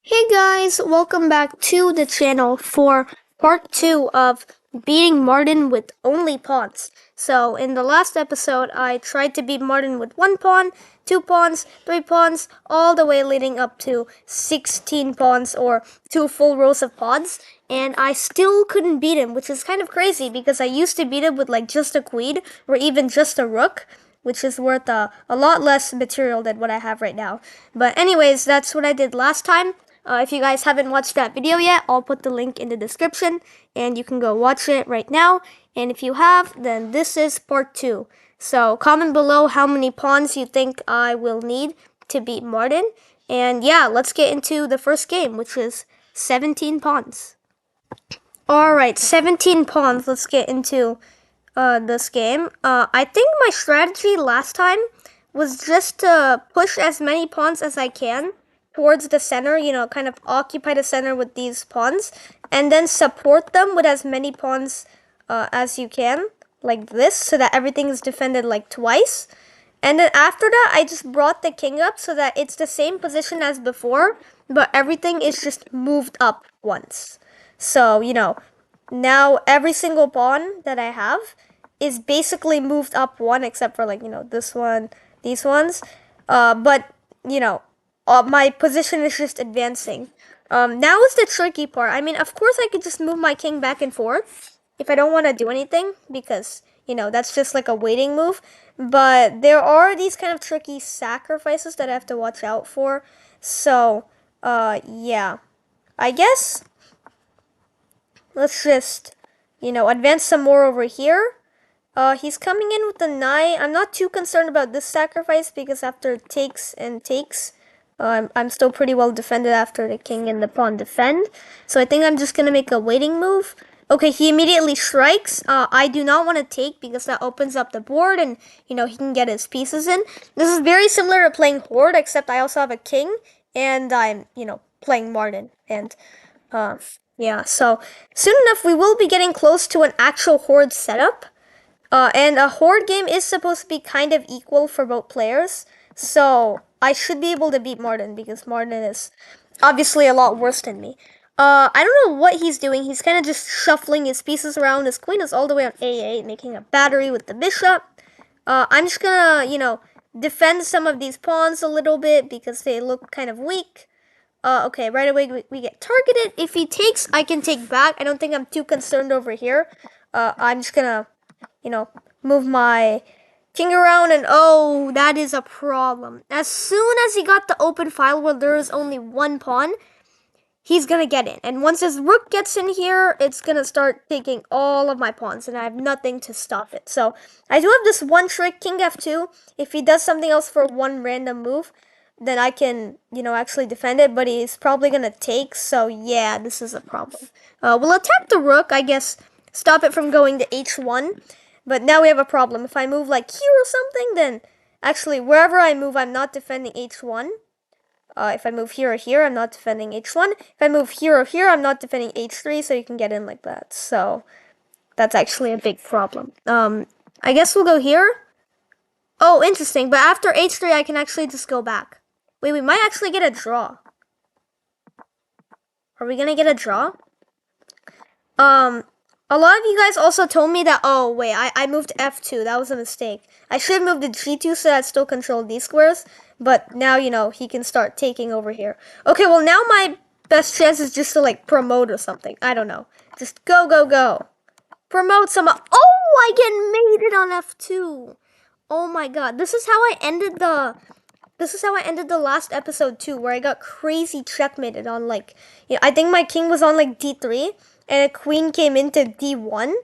Hey guys, welcome back to the channel for part 2 of beating Martin with only pawns. So in the last episode, I tried to beat Martin with 1 pawn, 2 pawns, 3 pawns, all the way leading up to 16 pawns or 2 full rows of pawns. And I still couldn't beat him, which is kind of crazy because I used to beat him with like just a queen or even just a rook, which is worth a lot less material than what I have right now. But anyways, that's what I did last time. If you guys haven't watched that video yet, I'll put the link in the description and you can go watch it right now. And if you have, then this is part 2. So comment below how many pawns you think I will need to beat Martin. And yeah, let's get into the first game, which is 17 pawns. Alright, 17 pawns. Let's get into this game. I think my strategy last time was just to push as many pawns as I can towards the center, kind of occupy the center with these pawns, and then support them with as many pawns as you can, like this, so that everything is defended like twice. And then after that, I just brought the king up so that it's the same position as before, but everything is just moved up once. So, now every single pawn that I have is basically moved up one, except for like, this one, these ones. But, my position is just advancing. Now is the tricky part. I mean, of course I could just move my king back and forth if I don't want to do anything, because, that's just like a waiting move. But there are these kind of tricky sacrifices that I have to watch out for. So, yeah. I guess let's just, advance some more over here. He's coming in with the knight. I'm not too concerned about this sacrifice because after takes and takes, I'm still pretty well defended after the king and the pawn defend. So I think I'm just going to make a waiting move. Okay, he immediately strikes. I do not want to take because that opens up the board and, he can get his pieces in. This is very similar to playing Horde, except I also have a king and I'm, playing Martin. And, yeah, so soon enough we will be getting close to an actual Horde setup. And a Horde game is supposed to be kind of equal for both players. So I should be able to beat Martin because Martin is obviously a lot worse than me. I don't know what he's doing. He's kind of just shuffling his pieces around. His queen is all the way on A8, making a battery with the bishop. I'm just gonna, defend some of these pawns a little bit because they look kind of weak. Okay, right away we get targeted. If he takes, I can take back. I don't think I'm too concerned over here. I'm just gonna, move my king around, and oh, that is a problem. As soon as he got the open file where there is only 1 pawn, he's gonna get in. And once his rook gets in here, it's gonna start taking all of my pawns, and I have nothing to stop it. So I do have this one trick, king f2. If he does something else for one random move, then I can, actually defend it, but he's probably gonna take, so yeah, this is a problem. We'll attack the rook, I guess, stop it from going to h1, but now we have a problem. If I move like here or something, then actually wherever I move, I'm not defending h1. If I move here or here, I'm not defending h1. If I move here or here, I'm not defending h3, so you can get in like that. So that's actually a big problem. I guess we'll go here. Oh, interesting, but after h3, I can actually just go back. Wait, we might actually get a draw. Are we gonna get a draw? A lot of you guys also told me that, oh, wait, I moved f2. That was a mistake. I should have moved to g2 so that I still control these squares. But now, he can start taking over here. Okay, well, now my best chance is just to, like, promote or something. I don't know. Just go, go, go. Promote some. Oh, I get mated on f2. Oh, my God. This is how I ended the last episode too, where I got crazy checkmated on, like, I think my king was on like d3 and a queen came into d1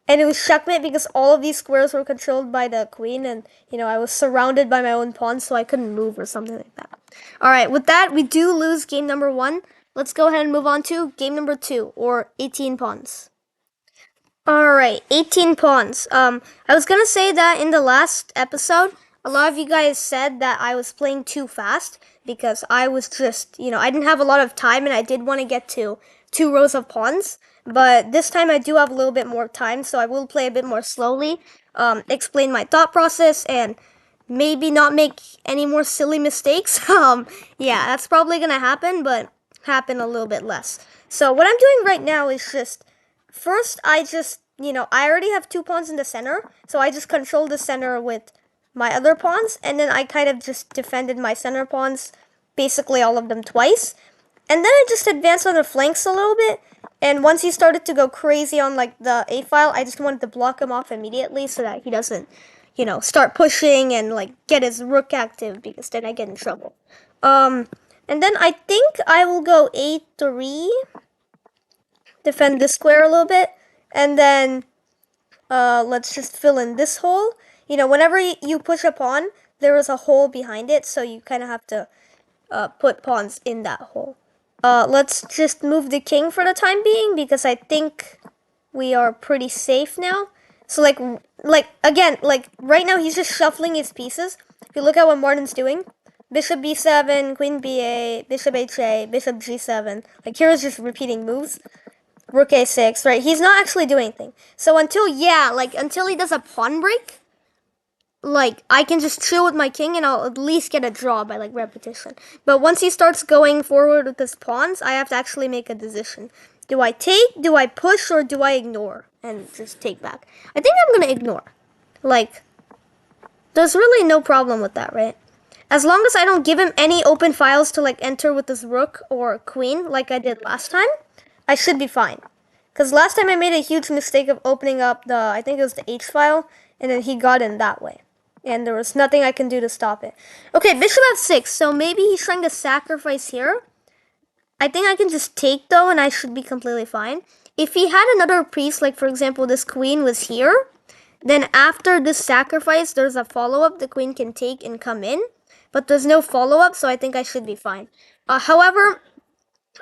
and it was checkmate because all of these squares were controlled by the queen, and I was surrounded by my own pawns, so I couldn't move or something like that. All right, with that, we do lose game number 1. Let's go ahead and move on to game number 2, or 18 pawns. Alright, 18 pawns. I was gonna say that in the last episode, a lot of you guys said that I was playing too fast because I was just, I didn't have a lot of time and I did want to get to 2 rows of pawns. But this time I do have a little bit more time, so I will play a bit more slowly, explain my thought process, and maybe not make any more silly mistakes. Yeah, that's probably gonna happen, but happen a little bit less. So what I'm doing right now is just, first I just, I already have 2 pawns in the center, so I just control the center with my other pawns, and then I kind of just defended my center pawns, basically all of them twice. And then I just advanced on the flanks a little bit, and once he started to go crazy on like the A file, I just wanted to block him off immediately so that he doesn't, start pushing and like get his rook active, because then I get in trouble. And then I think I will go A3, defend this square a little bit, and then let's just fill in this hole. Whenever you push a pawn, there is a hole behind it, so you kind of have to put pawns in that hole. Let's just move the king for the time being, because I think we are pretty safe now. So again, right now he's just shuffling his pieces. If you look at what Martin's doing, bishop b7, queen b8, bishop h8, bishop g7. Like, here's just repeating moves. Rook a6, right? He's not actually doing anything. So until he does a pawn break, I can just chill with my king and I'll at least get a draw by repetition. But once he starts going forward with his pawns, I have to actually make a decision. Do I take, do I push, or do I ignore and just take back? I think I'm gonna ignore. There's really no problem with that, right? As long as I don't give him any open files to enter with his rook or queen like I did last time, I should be fine. Because last time I made a huge mistake of opening up I think it was the H file, and then he got in that way. And there was nothing I can do to stop it. Okay, bishop f6, so maybe he's trying to sacrifice here. I think I can just take though, and I should be completely fine. If he had another piece, for example, this queen was here, then after this sacrifice, there's a follow-up the queen can take and come in. But there's no follow-up, so I think I should be fine. However,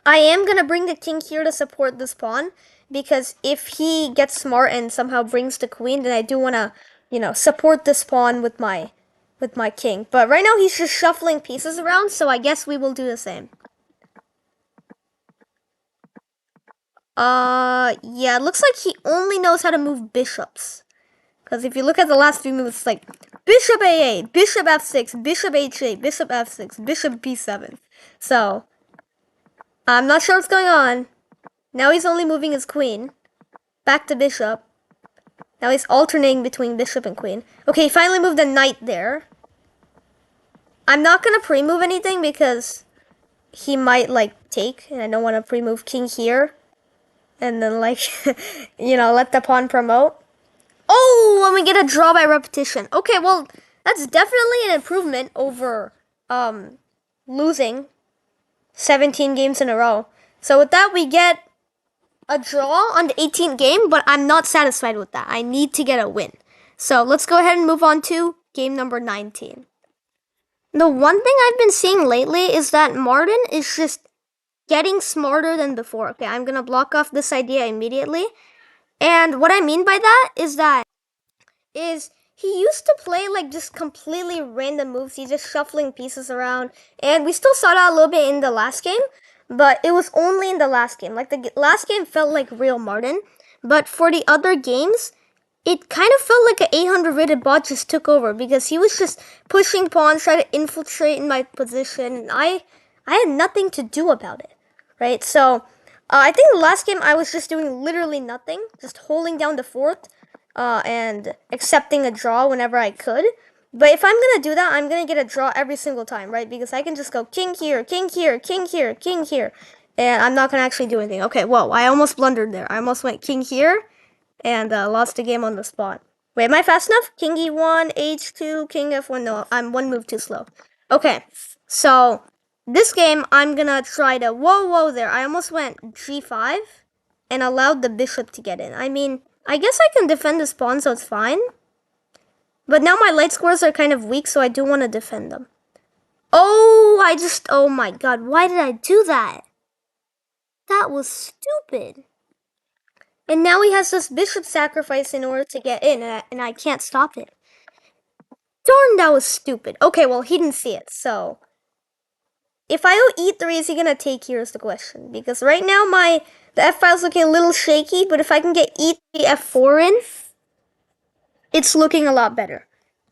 I am going to bring the king here to support this pawn, because if he gets smart and somehow brings the queen, then I do want to, support this pawn with my king. But right now he's just shuffling pieces around, so I guess we will do the same. Yeah, it looks like he only knows how to move bishops. Because if you look at the last few moves, it's like bishop a8, bishop f6, bishop h8, bishop f6, bishop b7. So, I'm not sure what's going on. Now he's only moving his queen. Back to bishop. Now he's alternating between bishop and queen. Okay, he finally moved a knight there. I'm not going to pre-move anything because he might, take. And I don't want to pre-move king here. And then, let the pawn promote. Oh, and we get a draw by repetition. Okay, well, that's definitely an improvement over losing 17 games in a row. So with that, we get a draw on the 18th game, but I'm not satisfied with that. I need to get a win. So let's go ahead and move on to game number 19. The one thing I've been seeing lately is that Martin is just getting smarter than before. Okay, I'm going to block off this idea immediately. And what I mean by that is he used to play just completely random moves. He's just shuffling pieces around. And we still saw that a little bit in the last game, but it was only in the last game. The last game felt like real Martin, but for the other games, it kind of felt like an 800 rated bot just took over, because he was just pushing pawns, trying to infiltrate in my position, and I had nothing to do about it, right? So I think the last game I was just doing literally nothing, just holding down the fourth and accepting a draw whenever I could. But if I'm going to do that, I'm going to get a draw every single time, right? Because I can just go king here, king here, king here, king here. And I'm not going to actually do anything. Okay, whoa, I almost blundered there. I almost went king here and lost the game on the spot. Wait, am I fast enough? King e1, h2, king f1. No, I'm one move too slow. Okay, so this game, I'm going to try to... Whoa there. I almost went g5 and allowed the bishop to get in. I mean, I guess I can defend this pawn, so it's fine. But now my light squares are kind of weak, so I do want to defend them. Oh my god, why did I do that? That was stupid. And now he has this bishop sacrifice in order to get in, and I can't stop it. Darn, that was stupid. Okay, well, he didn't see it, so... If I go e3, is he going to take here is the question. Because right now, the f-file's looking a little shaky, but if I can get e3, f4 in... It's looking a lot better.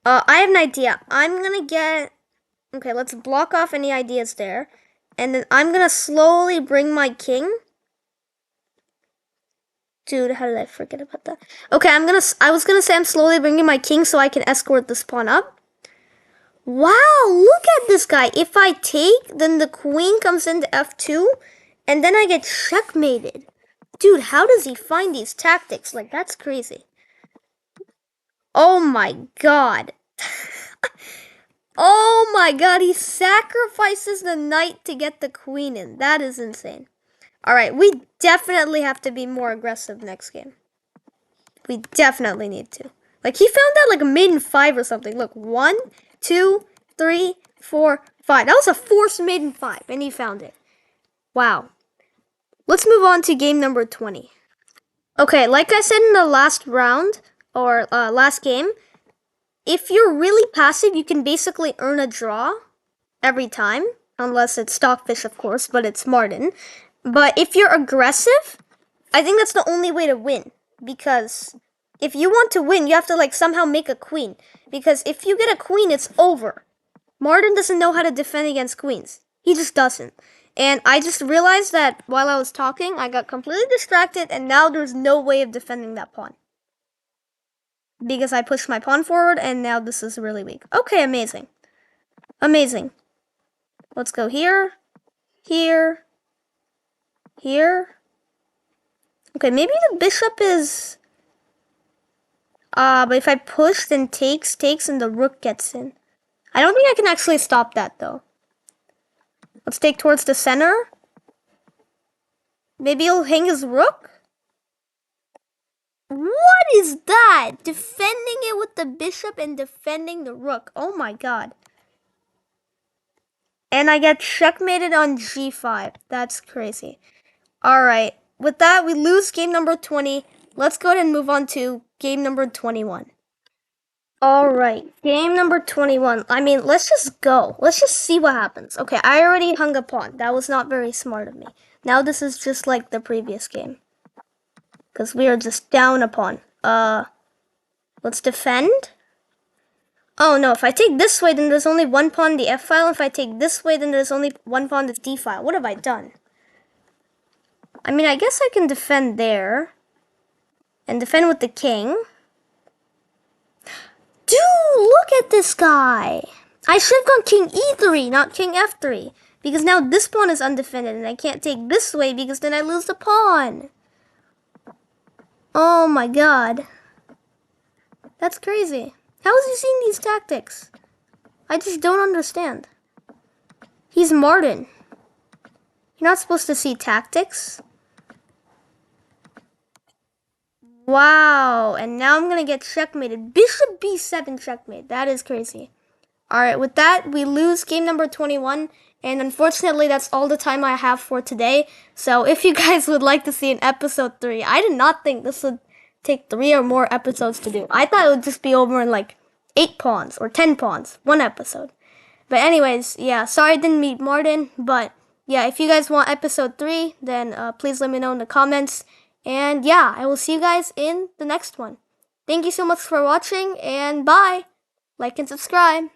I have an idea. I'm going to get... Okay, let's block off any ideas there. And then I'm gonna slowly bring my king. Dude, how did I forget about that? Okay, I was gonna say I'm slowly bringing my king so I can escort this pawn up. Wow, look at this guy. If I take, then the queen comes into f2, and then I get checkmated. Dude, how does he find these tactics? Like, that's crazy. Oh my god. Oh my god, he sacrifices the knight to get the queen in. That is insane. Alright, we definitely have to be more aggressive next game. We definitely need to. Like, he found that like a maiden 5 or something. Look, 1, 2, 3, 4, 5. That was a forced maiden 5, and he found it. Wow. Let's move on to game number 20. Okay, like I said in the last round, or last game, if you're really passive, you can basically earn a draw every time. Unless it's Stockfish, of course, but it's Martin. But if you're aggressive, I think that's the only way to win. Because if you want to win, you have to like somehow make a queen. Because if you get a queen, it's over. Martin doesn't know how to defend against queens. He just doesn't. And I just realized that while I was talking, I got completely distracted, and now there's no way of defending that pawn. Because I pushed my pawn forward, and now this is really weak. Okay, amazing. Amazing. Let's go here, here, here. Okay, maybe the bishop is... but if I push, then takes, and the rook gets in. I don't think I can actually stop that, though. Let's take towards the center. Maybe he'll hang his rook? What is that? Defending it with the bishop and defending the rook. Oh my god. And I get checkmated on g5. That's crazy. Alright. With that, we lose game number 20. Let's go ahead and move on to game number 21. Alright, game number 21. I mean, let's just go. Let's just see what happens. Okay, I already hung a pawn. That was not very smart of me. Now this is just like the previous game. Because we are just down a pawn. Let's defend. Oh no, if I take this way, then there's only one pawn in the f file. If I take this way, then there's only one pawn in the d file. What have I done? I mean, I guess I can defend there. And defend with the king. Dude, look at this guy. I should have gone king e3, not king f3. Because now this pawn is undefended, and I can't take this way because then I lose the pawn. Oh my god. That's crazy. How is he seeing these tactics? I just don't understand. He's Martin. You're not supposed to see tactics. Wow, and now I'm gonna get checkmated. Bishop b7 checkmate. That is crazy. Alright, with that, we lose game number 21. And unfortunately, that's all the time I have for today. So if you guys would like to see an episode 3, I did not think this would take 3 or more episodes to do. I thought it would just be over in like 8 pawns or 10 pawns, one episode. But anyways, yeah, sorry I didn't meet Martin. But yeah, if you guys want episode 3, then please let me know in the comments. And yeah, I will see you guys in the next one. Thank you so much for watching, and bye! Like and subscribe!